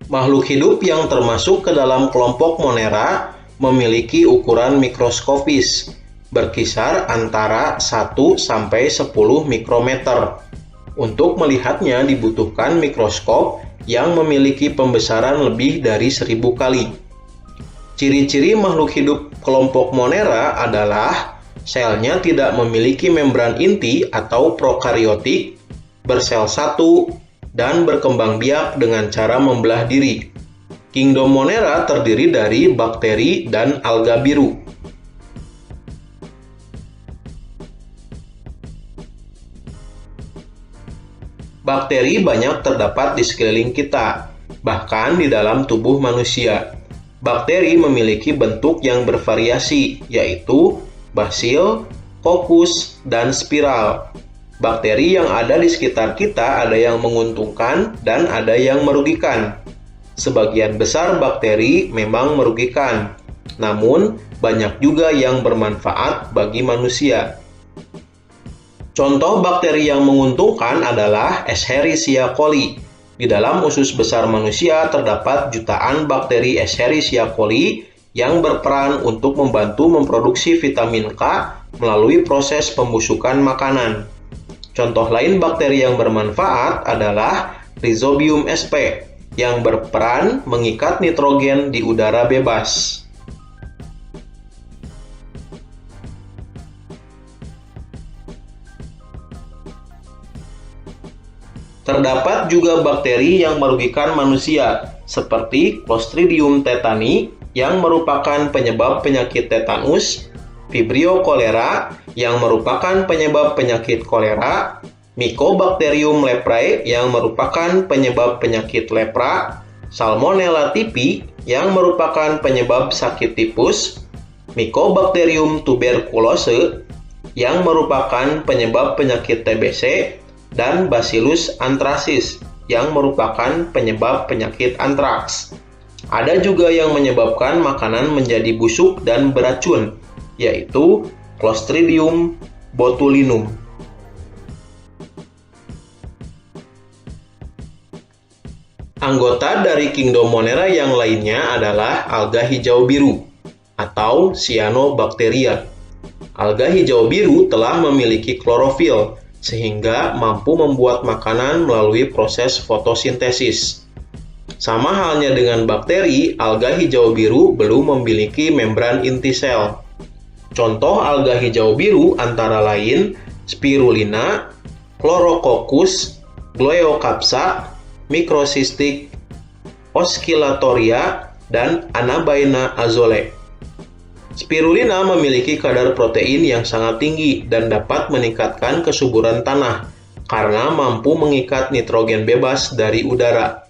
Makhluk hidup yang termasuk ke dalam kelompok Monera memiliki ukuran mikroskopis, berkisar antara 1 sampai 10 mikrometer. Untuk melihatnya dibutuhkan mikroskop yang memiliki pembesaran lebih dari 1000 kali. Ciri-ciri makhluk hidup kelompok Monera adalah selnya tidak memiliki membran inti atau prokariotik, bersel satu, dan berkembang biak dengan cara membelah diri. Kingdom Monera terdiri dari bakteri dan alga biru. Bakteri banyak terdapat di sekeliling kita, bahkan di dalam tubuh manusia. Bakteri memiliki bentuk yang bervariasi, yaitu basil, kokus, dan spiral. Bakteri yang ada di sekitar kita ada yang menguntungkan dan ada yang merugikan. Sebagian besar bakteri memang merugikan, namun banyak juga yang bermanfaat bagi manusia. Contoh bakteri yang menguntungkan adalah Escherichia coli. Di dalam usus besar manusia terdapat jutaan bakteri Escherichia coli yang berperan untuk membantu memproduksi vitamin K melalui proses pembusukan makanan. Contoh lain bakteri yang bermanfaat adalah Rhizobium sp yang berperan mengikat nitrogen di udara bebas. Terdapat juga bakteri yang merugikan manusia, seperti Clostridium tetani yang merupakan penyebab penyakit tetanus, Vibrio cholera yang merupakan penyebab penyakit kolera, Mycobacterium leprae yang merupakan penyebab penyakit lepra, Salmonella typhi yang merupakan penyebab sakit tipus, Mycobacterium tuberculose yang merupakan penyebab penyakit TBC, dan Bacillus anthracis yang merupakan penyebab penyakit antraks. Ada juga yang menyebabkan makanan menjadi busuk dan beracun, yaitu Clostridium botulinum. Anggota dari Kingdom Monera yang lainnya adalah alga hijau biru atau Cyanobacteria. Alga hijau biru telah memiliki klorofil sehingga mampu membuat makanan melalui proses fotosintesis. Sama halnya dengan bakteri, alga hijau biru belum memiliki membran inti sel. Contoh alga hijau biru antara lain Spirulina, Chlorococcus, Gloeocapsa, Microcystic Oscillatoria, dan Anabaena azole. Spirulina memiliki kadar protein yang sangat tinggi dan dapat meningkatkan kesuburan tanah karena mampu mengikat nitrogen bebas dari udara.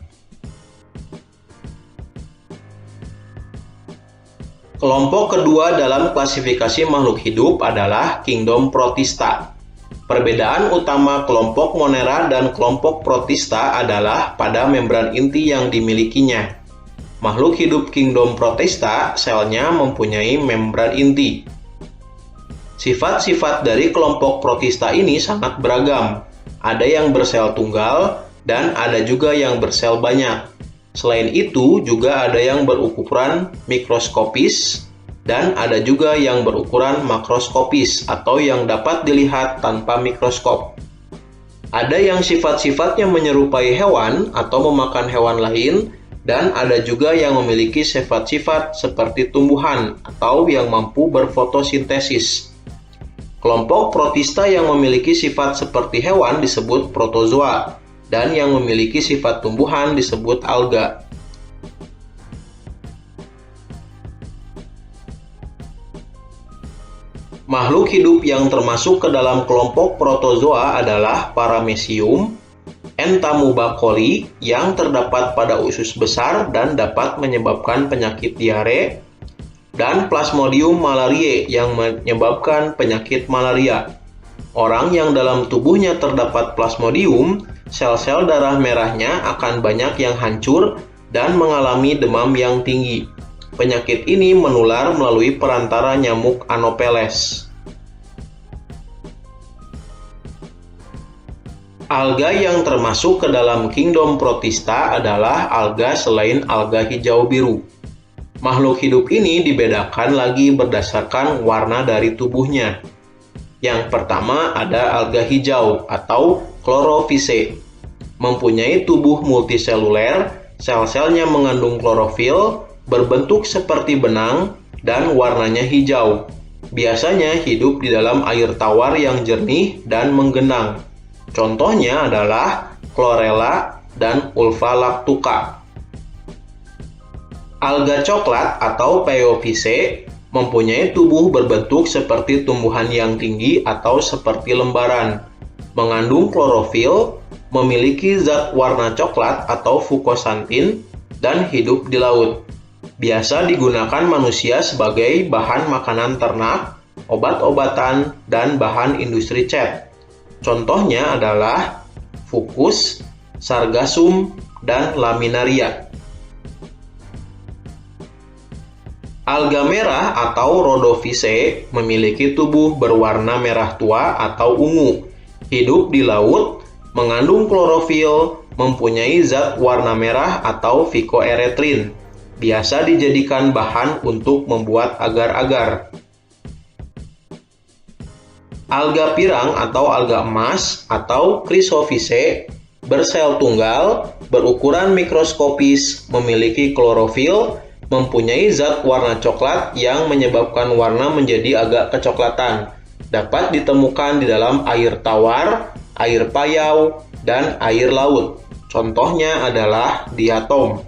Kelompok kedua dalam klasifikasi makhluk hidup adalah Kingdom Protista. Perbedaan utama kelompok Monera dan kelompok Protista adalah pada membran inti yang dimilikinya. Makhluk hidup Kingdom Protista selnya mempunyai membran inti. Sifat-sifat dari kelompok Protista ini sangat beragam. Ada yang bersel tunggal dan ada juga yang bersel banyak. Selain itu, juga ada yang berukuran mikroskopis dan ada juga yang berukuran makroskopis atau yang dapat dilihat tanpa mikroskop. Ada yang sifat-sifatnya menyerupai hewan atau memakan hewan lain, dan ada juga yang memiliki sifat-sifat seperti tumbuhan atau yang mampu berfotosintesis. Kelompok Protista yang memiliki sifat seperti hewan disebut protozoa, dan yang memiliki sifat tumbuhan disebut alga. Makhluk hidup yang termasuk ke dalam kelompok protozoa adalah Paramecium, Entamuba coli yang terdapat pada usus besar dan dapat menyebabkan penyakit diare, dan Plasmodium malariae yang menyebabkan penyakit malaria. Orang yang dalam tubuhnya terdapat Plasmodium, sel-sel darah merahnya akan banyak yang hancur dan mengalami demam yang tinggi. Penyakit ini menular melalui perantara nyamuk Anopheles. Alga yang termasuk ke dalam kingdom Protista adalah alga selain alga hijau biru. Makhluk hidup ini dibedakan lagi berdasarkan warna dari tubuhnya. Yang pertama ada alga hijau atau Chlorophyce. Mempunyai tubuh multiseluler, sel-selnya mengandung klorofil, berbentuk seperti benang, dan warnanya hijau. Biasanya hidup di dalam air tawar yang jernih dan menggenang. Contohnya adalah Chlorella dan Ulva lactuca. Alga coklat atau Phaeophyce mempunyai tubuh berbentuk seperti tumbuhan yang tinggi atau seperti lembaran. Mengandung klorofil, memiliki zat warna coklat atau fukosantin, dan hidup di laut. Biasa digunakan manusia sebagai bahan makanan ternak, obat-obatan, dan bahan industri cat. Contohnya adalah Fucus, Sargassum, dan Laminaria. Alga merah atau Rhodophyce memiliki tubuh berwarna merah tua atau ungu, hidup di laut, mengandung klorofil, mempunyai zat warna merah atau phycoerythrin. Biasa dijadikan bahan untuk membuat agar-agar. Alga pirang atau alga emas atau Chrysophyce bersel tunggal, berukuran mikroskopis, memiliki klorofil, mempunyai zat warna coklat yang menyebabkan warna menjadi agak kecoklatan. Dapat ditemukan di dalam air tawar, air payau, dan air laut. Contohnya adalah diatom.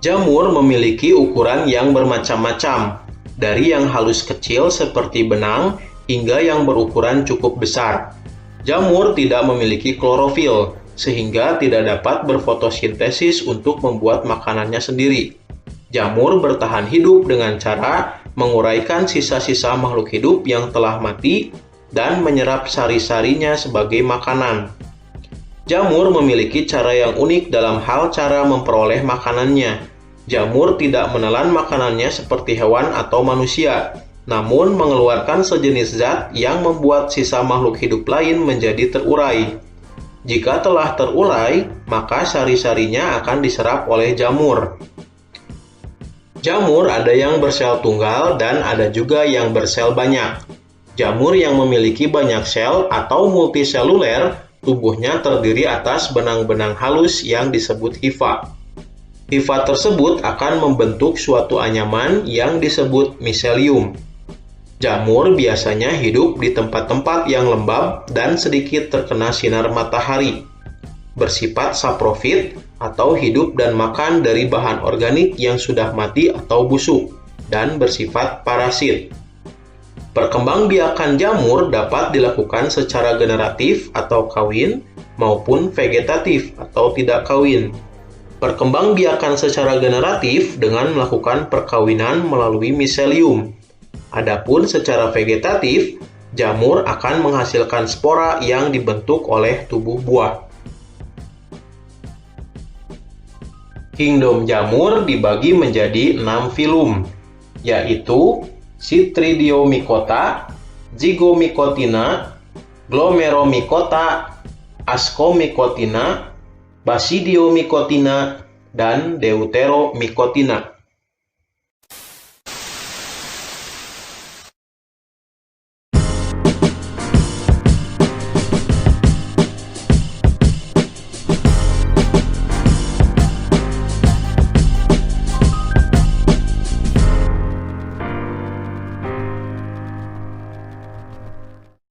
Jamur memiliki ukuran yang bermacam-macam, dari yang halus kecil seperti benang hingga yang berukuran cukup besar. Jamur tidak memiliki klorofil, sehingga tidak dapat berfotosintesis untuk membuat makanannya sendiri. Jamur bertahan hidup dengan cara menguraikan sisa-sisa makhluk hidup yang telah mati dan menyerap sari-sarinya sebagai makanan. Jamur memiliki cara yang unik dalam hal cara memperoleh makanannya. Jamur tidak menelan makanannya seperti hewan atau manusia, namun mengeluarkan sejenis zat yang membuat sisa makhluk hidup lain menjadi terurai. Jika telah terurai, maka sari-sarinya akan diserap oleh jamur. Jamur ada yang bersel tunggal dan ada juga yang bersel banyak. Jamur yang memiliki banyak sel atau multiseluler, tubuhnya terdiri atas benang-benang halus yang disebut hifa. Hifa tersebut akan membentuk suatu anyaman yang disebut miselium. Jamur biasanya hidup di tempat-tempat yang lembab dan sedikit terkena sinar matahari. Bersifat saprofit atau hidup dan makan dari bahan organik yang sudah mati atau busuk, dan bersifat parasit. Perkembangbiakan jamur dapat dilakukan secara generatif atau kawin maupun vegetatif atau tidak kawin. Perkembangbiakan secara generatif dengan melakukan perkawinan melalui miselium. Adapun secara vegetatif, jamur akan menghasilkan spora yang dibentuk oleh tubuh buah. Kingdom jamur dibagi menjadi 6 filum, yaitu Chytridiomycota, Zygomycotina, Glomeromycota, Ascomycotina, Basidiomycotina, dan Deuteromycotina.